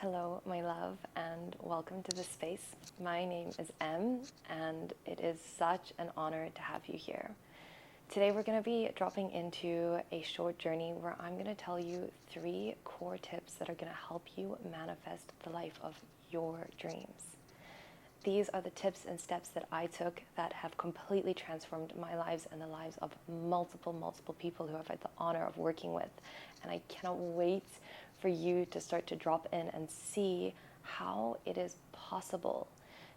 Hello, my love, and welcome to this space. My name is Em, and it is such an honor to have you here. Today, we're going to be dropping into a short journey where I'm going to tell you 3 core tips that are going to help you manifest the life of your dreams. These are the tips and steps that I took that have completely transformed my lives and the lives of multiple people who I've had the honor of working with. And I cannot wait for you to start to drop in and see how it is possible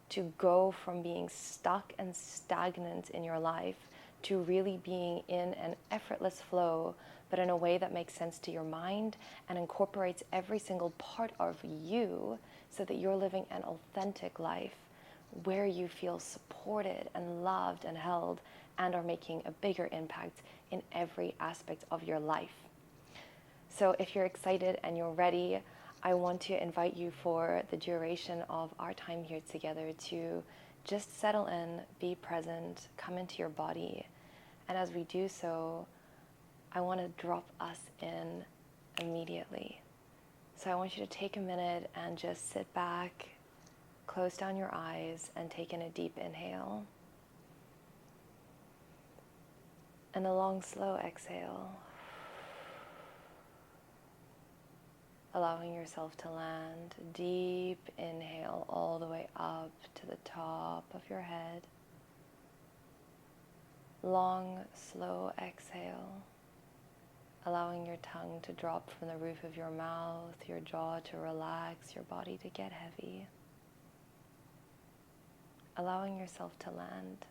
to go from being stuck and stagnant in your life to really being in an effortless flow, but in a way that makes sense to your mind and incorporates every single part of you so that you're living an authentic life where you feel supported and loved and held and are making a bigger impact in every aspect of your life. So if you're excited and you're ready, I want to invite you for the duration of our time here together to just settle in, be present, come into your body. And as we do so, I want to drop us in immediately. So I want you to take a minute and just sit back, close down your eyes, and take in a deep inhale. And a long, slow exhale. Allowing yourself to land. Deep inhale all the way up to the top of your head. Long, slow exhale. Allowing your tongue to drop from the roof of your mouth, your jaw to relax, your body to get heavy. Allowing yourself to land.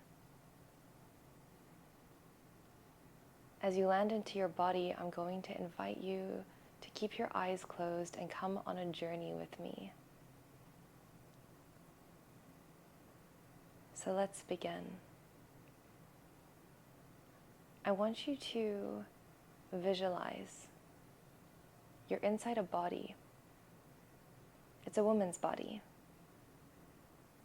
As you land into your body, I'm going to invite you to keep your eyes closed and come on a journey with me. So let's begin. I want you to visualize you're inside a body. It's a woman's body.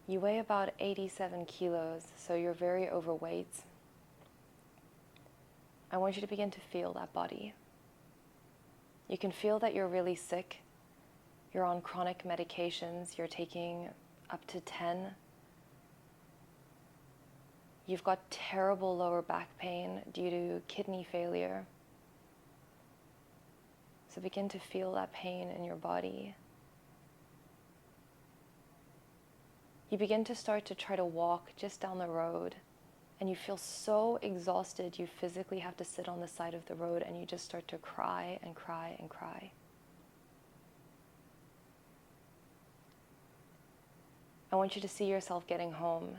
You weigh about 87 kilos, so you're very overweight. I want you to begin to feel that body. You can feel that you're really sick. You're on chronic medications. You're taking up to 10. You've got terrible lower back pain due to kidney failure. So begin to feel that pain in your body. You begin to start to try to walk just down the road, and you feel so exhausted you physically have to sit on the side of the road, and you just start to cry and cry and cry. I want you to see yourself getting home,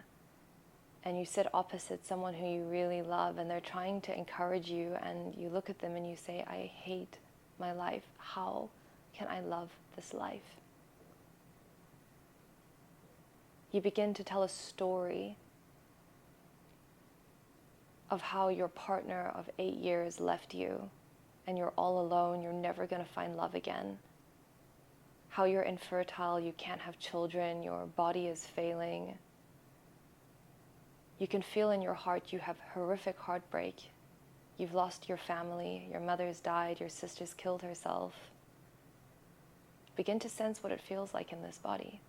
and you sit opposite someone who you really love, and they're trying to encourage you, and you look at them and you say, I hate my life. How can I love this life? You begin to tell a story of how your partner of 8 years left you and you're all alone, you're never going to find love again. How you're infertile, you can't have children, your body is failing. You can feel in your heart you have horrific heartbreak. You've lost your family, your mother's died, your sister's killed herself. Begin to sense what it feels like in this body.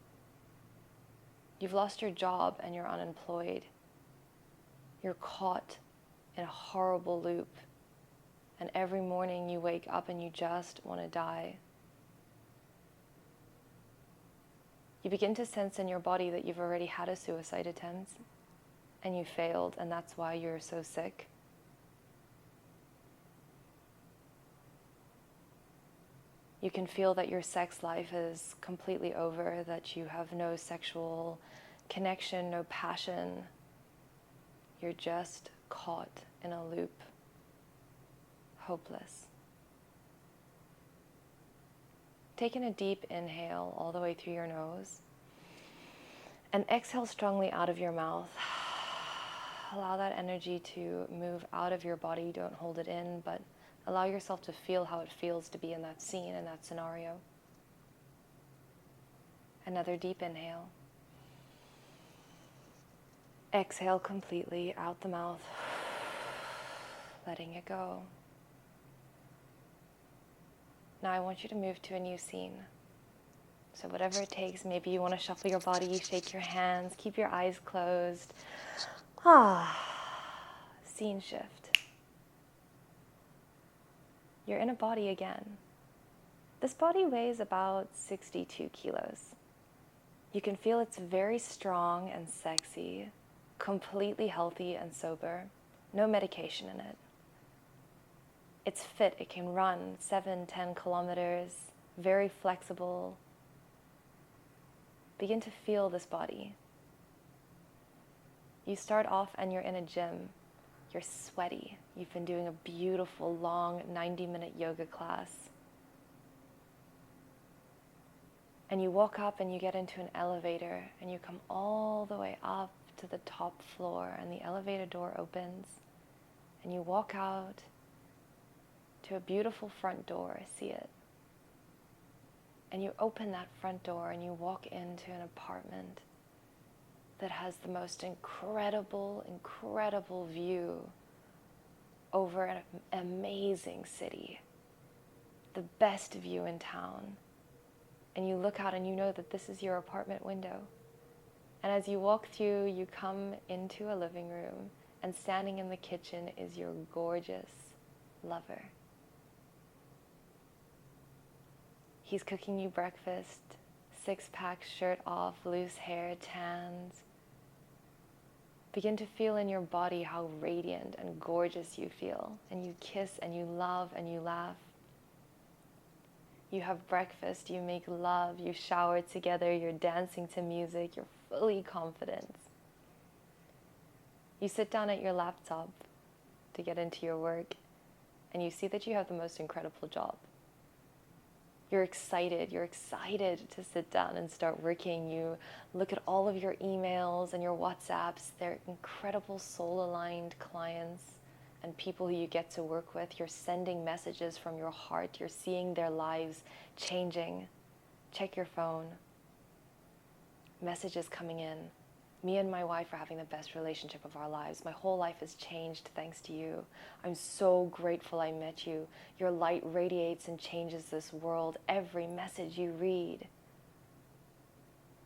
You've lost your job and you're unemployed. You're caught in a horrible loop. And every morning you wake up and you just want to die. You begin to sense in your body that you've already had a suicide attempt and you failed, and that's why you're so sick. You can feel that your sex life is completely over, that you have no sexual connection, no passion. You're just caught in a loop, hopeless. Take in a deep inhale all the way through your nose and exhale strongly out of your mouth. Allow that energy to move out of your body. Don't hold it in, but allow yourself to feel how it feels to be in that scene, in that scenario. Another deep inhale. Exhale completely out the mouth, letting it go. Now I want you to move to a new scene. So whatever it takes, maybe you want to shuffle your body, shake your hands, keep your eyes closed. Scene shift. You're in a body again. This body weighs about 62 kilos. You can feel it's very strong and sexy, completely healthy and sober, no medication in it. It's fit, it can run 7-10 kilometers, very flexible. Begin to feel this body. You start off and you're in a gym. You're sweaty. You've been doing a beautiful, long 90-minute yoga class. And you walk up and you get into an elevator and you come all the way up to the top floor and the elevator door opens and you walk out to a beautiful front door. I see it. And you open that front door and you walk into an apartment that has the most incredible, incredible view over an amazing city. The best view in town. And you look out and you know that this is your apartment window. And as you walk through, you come into a living room, and standing in the kitchen is your gorgeous lover. He's cooking you breakfast, 6-pack, shirt off, loose hair, tans. Begin to feel in your body how radiant and gorgeous you feel. And you kiss and you love and you laugh. You have breakfast, you make love, you shower together, you're dancing to music, you're fully confident. You sit down at your laptop to get into your work, and you see that you have the most incredible job. You're excited to sit down and start working. You look at all of your emails and your WhatsApps. They're incredible soul-aligned clients and people who you get to work with. You're sending messages from your heart. You're seeing their lives changing. Check your phone. Messages coming in. Me and my wife are having the best relationship of our lives. My whole life has changed thanks to you. I'm so grateful I met you. Your light radiates and changes this world. Every message you read.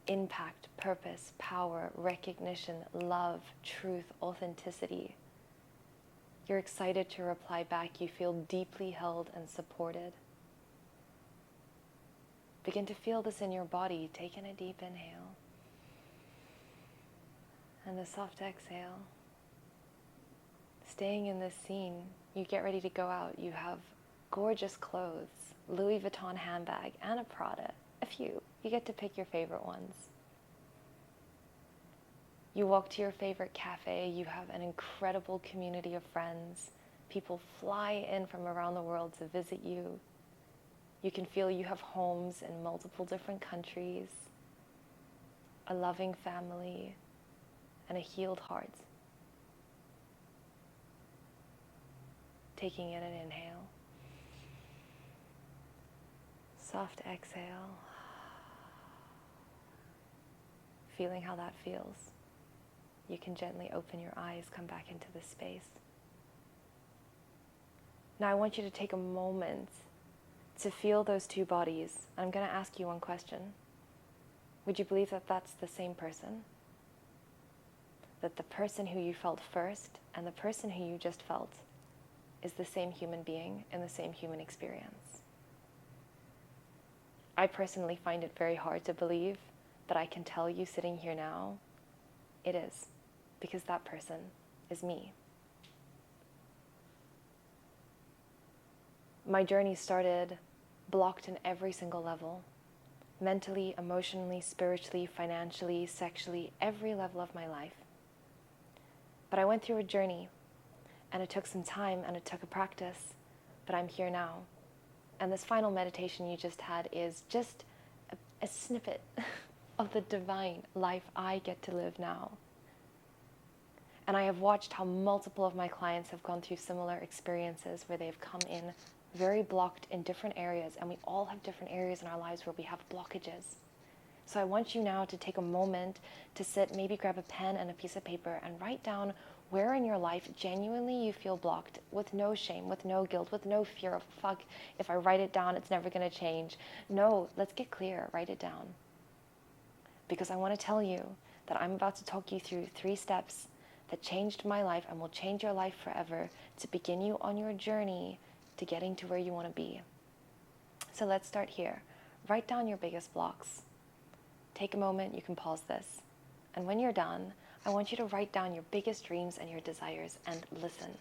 Impact, purpose, power, recognition, love, truth, authenticity. You're excited to reply back. You feel deeply held and supported. Begin to feel this in your body. Take in a deep inhale. And a soft exhale. Staying in this scene, you get ready to go out. You have gorgeous clothes, Louis Vuitton handbag, and a Prada. A few. You get to pick your favorite ones. You walk to your favorite cafe. You have an incredible community of friends. People fly in from around the world to visit you. You can feel you have homes in multiple different countries, a loving family, and a healed heart. Taking in an inhale. Soft exhale. Feeling how that feels. You can gently open your eyes, come back into this space. Now I want you to take a moment to feel those two bodies. I'm going to ask you one question. Would you believe that that's the same person? That the person who you felt first and the person who you just felt is the same human being and the same human experience? I personally find it very hard to believe, but I can tell you sitting here now, it is, because that person is me. My journey started blocked in every single level. Mentally, emotionally, spiritually, financially, sexually, every level of my life. But I went through a journey, and it took some time, and it took a practice, but I'm here now. And this final meditation you just had is just a snippet of the divine life I get to live now. And I have watched how multiple of my clients have gone through similar experiences where they've come in very blocked in different areas, and we all have different areas in our lives where we have blockages. So I want you now to take a moment to sit, maybe grab a pen and a piece of paper and write down Where in your life genuinely you feel blocked with no shame, with no guilt, with no fear of, fuck, if I write it down, it's never going to change. No, let's get clear. Write it down. Because I want to tell you that I'm about to talk you through 3 steps that changed my life and will change your life forever to begin you on your journey to getting to where you want to be. So let's start here. Write down your biggest blocks. Take a moment, you can pause this. And when you're done, I want you to write down your biggest dreams and your desires. And listen,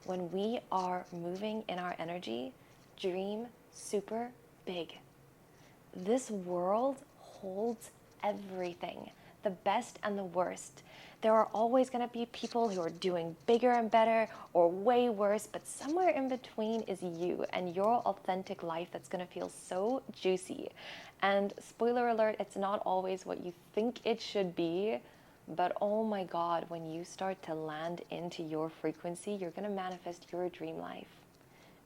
when we are moving in our energy, dream super big. This world holds everything, the best and the worst. There are always going to be people who are doing bigger and better or way worse, but somewhere in between is you and your authentic life that's going to feel so juicy. And spoiler alert, it's not always what you think it should be, but oh my God, when you start to land into your frequency, you're going to manifest your dream life.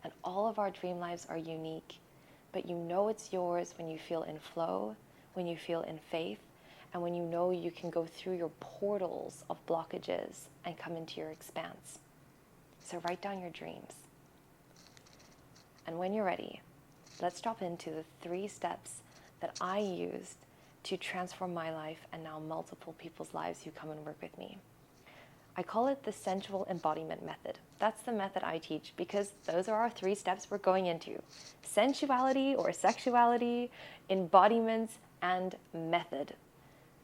And all of our dream lives are unique, but you know it's yours when you feel in flow, when you feel in faith, and when you know you can go through your portals of blockages and come into your expanse. So write down your dreams. And when you're ready, let's drop into the 3 steps that I used to transform my life and now multiple people's lives who come and work with me. I call it the sensual embodiment method. That's the method I teach because those are our 3 steps we're going into. Sensuality or sexuality, embodiments, and method.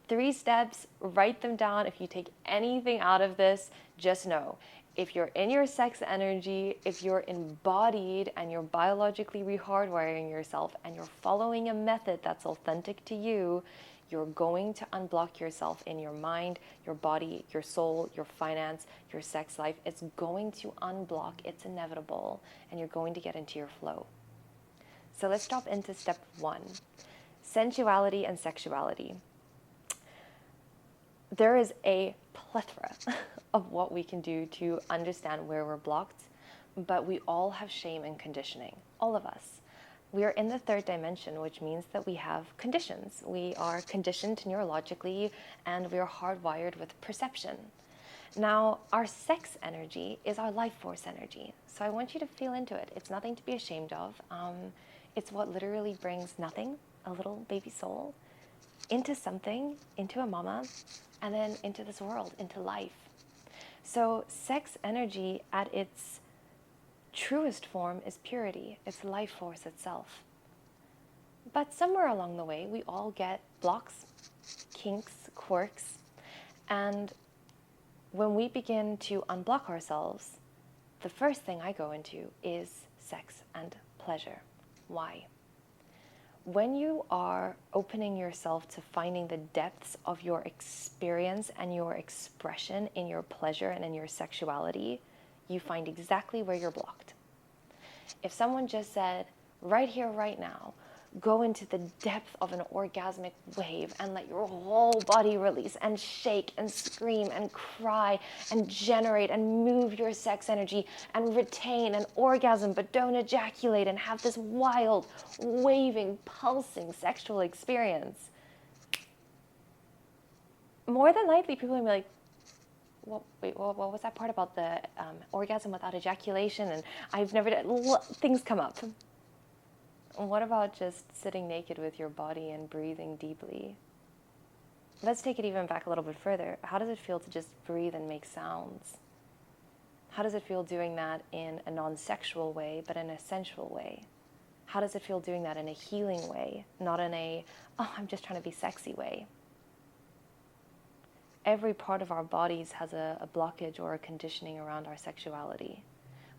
3 steps, write them down. If you take anything out of this, just know, if you're in your sex energy, if you're embodied and you're biologically rehardwiring yourself and you're following a method that's authentic to you, you're going to unblock yourself in your mind, your body, your soul, your finance, your sex life. It's going to unblock. It's inevitable. And you're going to get into your flow. So let's drop into step 1, sensuality and sexuality. There is a plethora of what we can do to understand where we're blocked, but we all have shame and conditioning, all of us. We are in the 3rd dimension, which means that we have conditions. We are conditioned neurologically and we are hardwired with perception. Now, our sex energy is our life force energy. So I want you to feel into it. It's nothing to be ashamed of. It's what literally brings nothing, a little baby soul, into something, into a mama, and then into this world, into life. So sex energy at its truest form is purity. It's life force itself. But somewhere along the way, we all get blocks, kinks, quirks, and when we begin to unblock ourselves, the first thing I go into is sex and pleasure. Why? When you are opening yourself to finding the depths of your experience and your expression in your pleasure and in your sexuality, you find exactly where you're blocked. If someone just said, right here, right now, go into the depth of an orgasmic wave and let your whole body release and shake and scream and cry and generate and move your sex energy and retain an orgasm but don't ejaculate and have this wild, waving, pulsing sexual experience, more than likely people will be like, well, wait, what was that part about the orgasm without ejaculation? And I've never done, things come up. What about just sitting naked with your body and breathing deeply? Let's take it even back a little bit further. How does it feel to just breathe and make sounds? How does it feel doing that in a non-sexual way, but in a sensual way? How does it feel doing that in a healing way, not in a, oh, I'm just trying to be sexy way? Every part of our bodies has a blockage or a conditioning around our sexuality.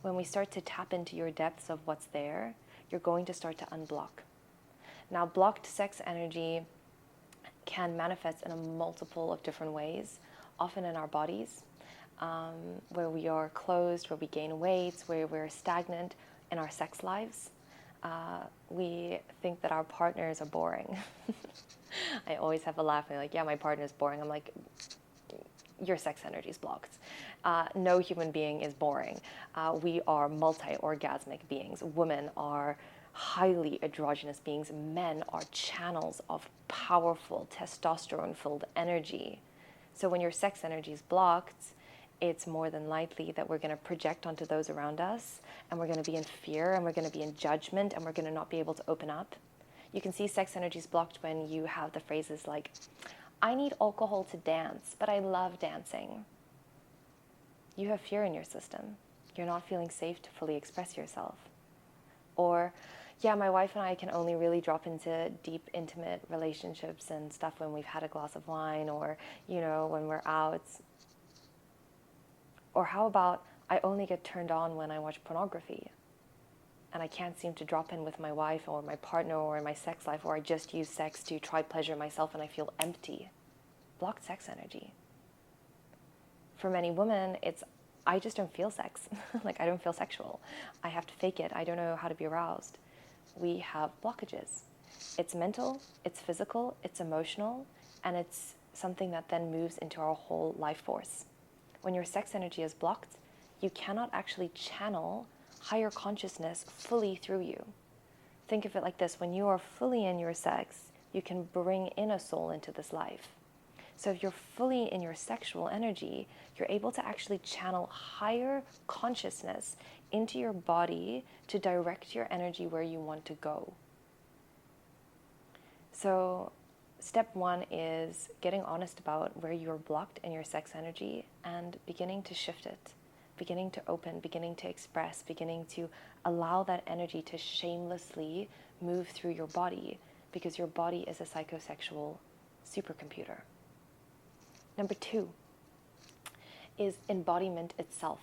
When we start to tap into your depths of what's there, you're going to start to unblock. Now, blocked sex energy can manifest in a multiple of different ways, often in our bodies, where we are closed, where we gain weight, where we're stagnant in our sex lives. We think that our partners are boring. I always have a laugh. They're like, yeah, my partner's boring. I'm like, your sex energy is blocked. No human being is boring. We are multi-orgasmic beings. Women are highly androgynous beings. Men are channels of powerful testosterone-filled energy. So when your sex energy is blocked, it's more than likely that we're going to project onto those around us, and we're going to be in fear, and we're going to be in judgment, and we're going to not be able to open up. You can see sex energies blocked when you have the phrases like, I need alcohol to dance, but I love dancing. You have fear in your system. You're not feeling safe to fully express yourself. Or, yeah, my wife and I can only really drop into deep, intimate relationships and stuff when we've had a glass of wine, or, when we're out. Or how about, I only get turned on when I watch pornography, and I can't seem to drop in with my wife or my partner or in my sex life, or I just use sex to try pleasure myself and I feel empty. Blocked sex energy. For many women, it's, I just don't feel sex. Like, I don't feel sexual. I have to fake it. I don't know how to be aroused. We have blockages. It's mental, it's physical, it's emotional, and it's something that then moves into our whole life force. When your sex energy is blocked, you cannot actually channel higher consciousness fully through you. Think of it like this: when you are fully in your sex, you can bring in a soul into this life. So if you're fully in your sexual energy, you're able to actually channel higher consciousness into your body to direct your energy where you want to go. So step one is getting honest about where you're blocked in your sex energy and beginning to shift it, beginning to open, beginning to express, beginning to allow that energy to shamelessly move through your body, because your body is a psychosexual supercomputer. Number two is embodiment itself.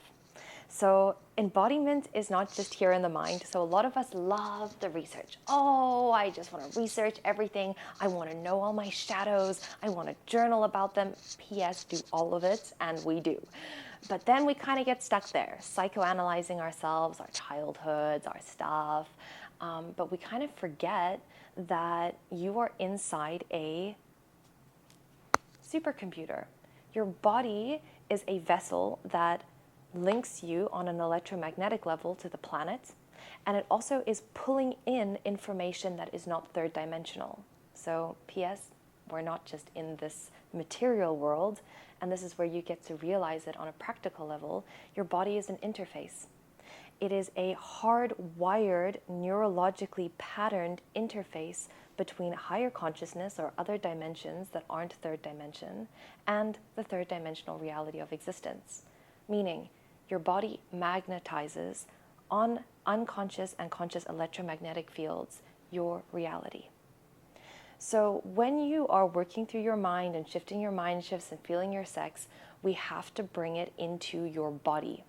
So embodiment is not just here in the mind. So a lot of us love the research. Oh, I just want to research everything. I want to know all my shadows. I want to journal about them. P.S. do all of it, and we do. But then we kind of get stuck there, psychoanalyzing ourselves, our childhoods, our stuff. But we kind of forget that you are inside a supercomputer. Your body is a vessel that links you on an electromagnetic level to the planet, and it also is pulling in information that is not third dimensional. So, P.S., we're not just in this material world, and this is where you get to realize it on a practical level. Your body is an interface. It is a hardwired, neurologically patterned interface between higher consciousness or other dimensions that aren't third dimension and the third dimensional reality of existence. Meaning, your body magnetizes on unconscious and conscious electromagnetic fields your reality. So when you are working through your mind and shifting your mind shifts and feeling your sex, we have to bring it into your body.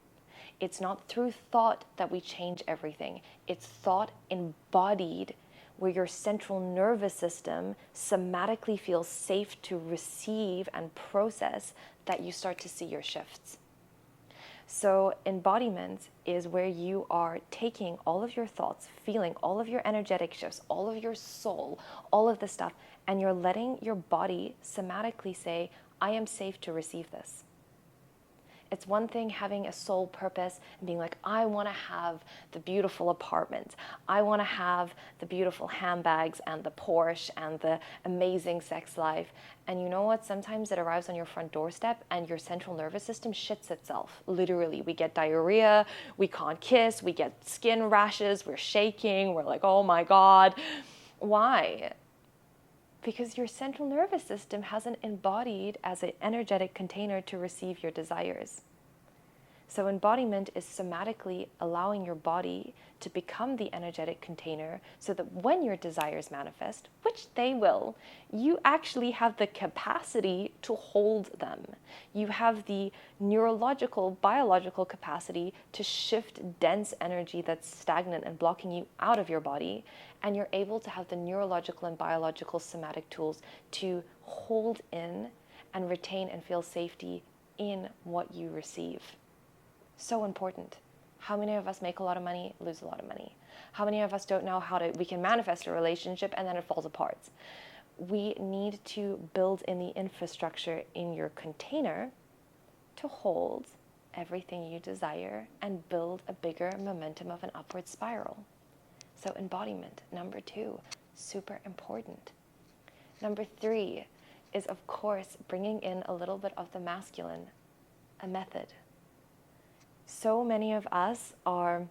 It's not through thought that we change everything. It's thought embodied, where your central nervous system somatically feels safe to receive and process, that you start to see your shifts. So embodiment is where you are taking all of your thoughts, feeling all of your energetic shifts, all of your soul, all of this stuff, and you're letting your body somatically say, I am safe to receive this. It's one thing having a soul purpose and being like, I want to have the beautiful apartment. I want to have the beautiful handbags and the Porsche and the amazing sex life. And you know what? Sometimes it arrives on your front doorstep and your central nervous system shits itself. Literally, we get diarrhea, we can't kiss, we get skin rashes, we're shaking, we're like, oh my God. Why? Because your central nervous system hasn't embodied as an energetic container to receive your desires. So embodiment is somatically allowing your body to become the energetic container so that when your desires manifest, which they will, you actually have the capacity to hold them. You have the neurological, biological capacity to shift dense energy that's stagnant and blocking you out of your body, and you're able to have the neurological and biological somatic tools to hold in and retain and feel safety in what you receive. So important. How many of us make a lot of money, lose a lot of money? How many of us don't know we can manifest a relationship and then it falls apart? We need to build in the infrastructure in your container to hold everything you desire and build a bigger momentum of an upward spiral. So embodiment, number 2, super important. Number 3 is, of course, bringing in a little bit of the masculine a method. So many of us are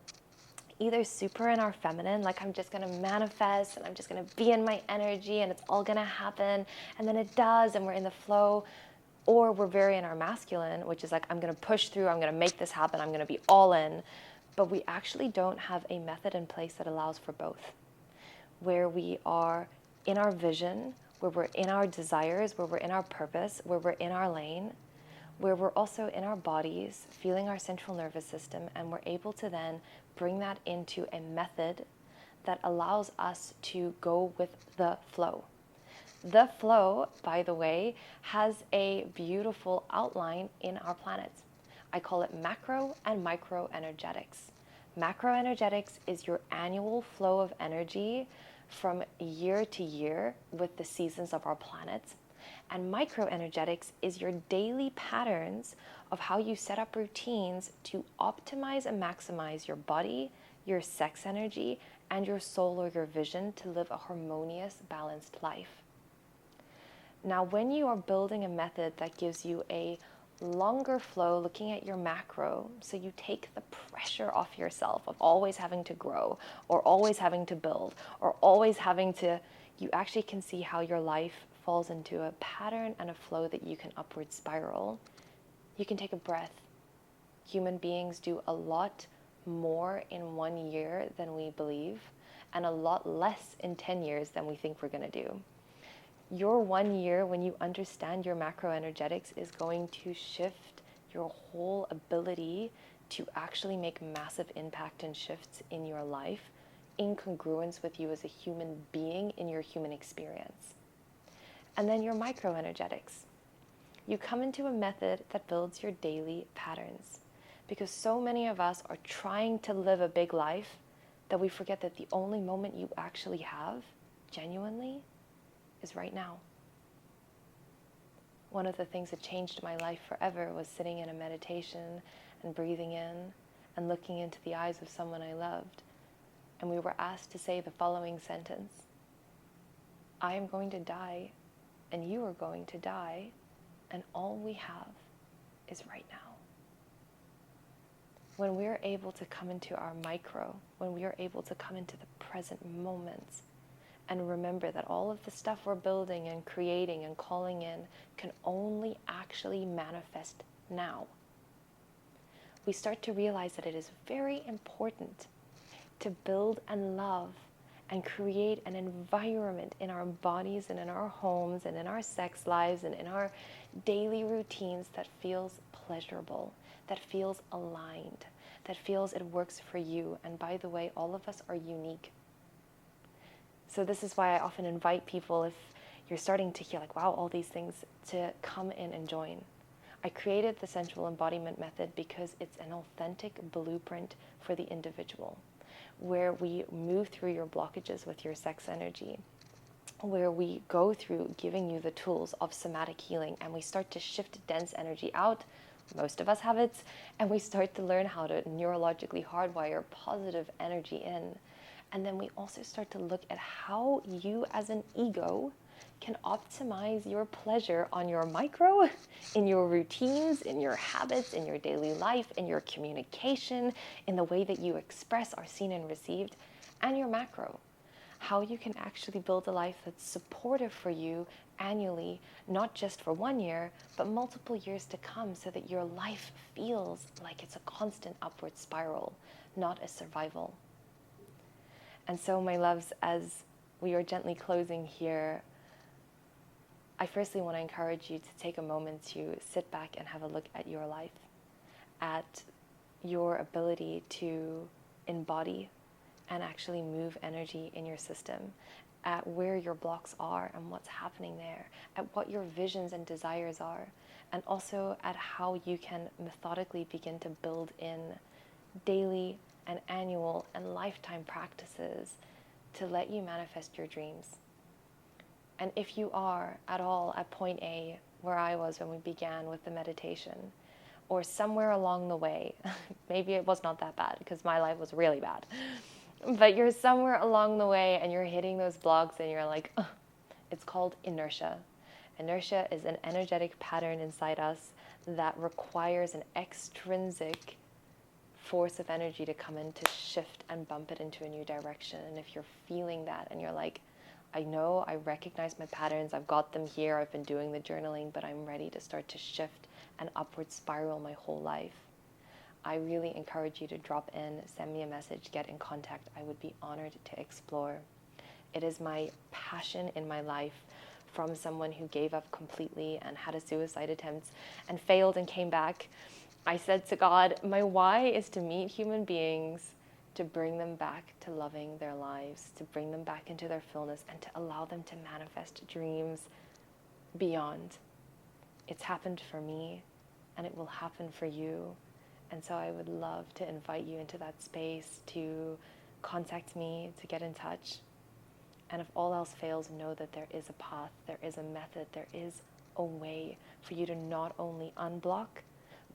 either super in our feminine, like I'm just going to manifest and I'm just going to be in my energy and it's all going to happen, and then it does and we're in the flow. Or we're very in our masculine, which is like, I'm going to push through, I'm going to make this happen, I'm going to be all in. But we actually don't have a method in place that allows for both, where we are in our vision, where we're in our desires, where we're in our purpose, where we're in our lane, where we're also in our bodies, feeling our central nervous system, and we're able to then bring that into a method that allows us to go with the flow. The flow, by the way, has a beautiful outline in our planets. I call it macro and micro energetics. Macro energetics is your annual flow of energy from year to year with the seasons of our planets. And micro energetics is your daily patterns of how you set up routines to optimize and maximize your body, your sex energy, and your soul or your vision to live a harmonious, balanced life. Now, when you are building a method that gives you a longer flow, looking at your macro, so you take the pressure off yourself of always having to grow or always having to build or always having to, you actually can see how your life falls into a pattern and a flow that you can upward spiral. You can take a breath. Human beings do a lot more in 1 year than we believe, and a lot less in 10 years than we think we're going to do. Your 1 year, when you understand your macro energetics, is going to shift your whole ability to actually make massive impact and shifts in your life in congruence with you as a human being in your human experience. And then your micro energetics. You come into a method that builds your daily patterns, because so many of us are trying to live a big life that we forget that the only moment you actually have, genuinely, is right now. One of the things that changed my life forever was sitting in a meditation and breathing in and looking into the eyes of someone I loved. And we were asked to say the following sentence: I am going to die, and you are going to die, and all we have is right now. When we are able to come into our micro, when we are able to come into the present moments, and remember that all of the stuff we're building and creating and calling in can only actually manifest now, we start to realize that it is very important to build and love and create an environment in our bodies and in our homes and in our sex lives and in our daily routines that feels pleasurable, that feels aligned, that feels it works for you. And by the way, all of us are unique. So this is why I often invite people, if you're starting to hear like, wow, all these things, to come in and join. I created the Sensual Embodiment Method because it's an authentic blueprint for the individual, where we move through your blockages with your sex energy, where we go through giving you the tools of somatic healing, and we start to shift dense energy out. Most of us have it, and we start to learn how to neurologically hardwire positive energy in. And then we also start to look at how you as an ego can optimize your pleasure on your micro, in your routines, in your habits, in your daily life, in your communication, in the way that you express, are seen and received, and your macro. How you can actually build a life that's supportive for you annually, not just for 1 year, but multiple years to come, so that your life feels like it's a constant upward spiral, not a survival. And so, my loves, as we are gently closing here, I firstly want to encourage you to take a moment to sit back and have a look at your life, at your ability to embody and actually move energy in your system, at where your blocks are and what's happening there, at what your visions and desires are, and also at how you can methodically begin to build in daily and annual and lifetime practices to let you manifest your dreams. And if you are at all at point A, where I was when we began with the meditation, or somewhere along the way, maybe it was not that bad because my life was really bad, but you're somewhere along the way and you're hitting those blocks and you're like, it's called inertia. Inertia is an energetic pattern inside us that requires an extrinsic force of energy to come in to shift and bump it into a new direction. And if you're feeling that and you're like, I know, I recognize my patterns, I've got them here, I've been doing the journaling, but I'm ready to start to shift and upward spiral my whole life, I really encourage you to drop in, send me a message, get in contact. I would be honored to explore. It is my passion in my life, from someone who gave up completely and had a suicide attempt and failed and came back. I said to God, my why is to meet human beings, to bring them back to loving their lives, to bring them back into their fullness, and to allow them to manifest dreams beyond. It's happened for me, and it will happen for you. And so I would love to invite you into that space, to contact me, to get in touch. And if all else fails, know that there is a path, there is a method, there is a way for you to not only unblock,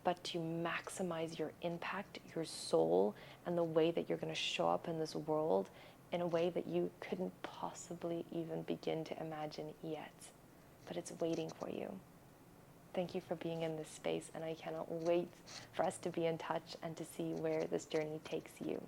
but to maximize your impact, your soul, and the way that you're going to show up in this world in a way that you couldn't possibly even begin to imagine yet. But it's waiting for you. Thank you for being in this space, and I cannot wait for us to be in touch and to see where this journey takes you.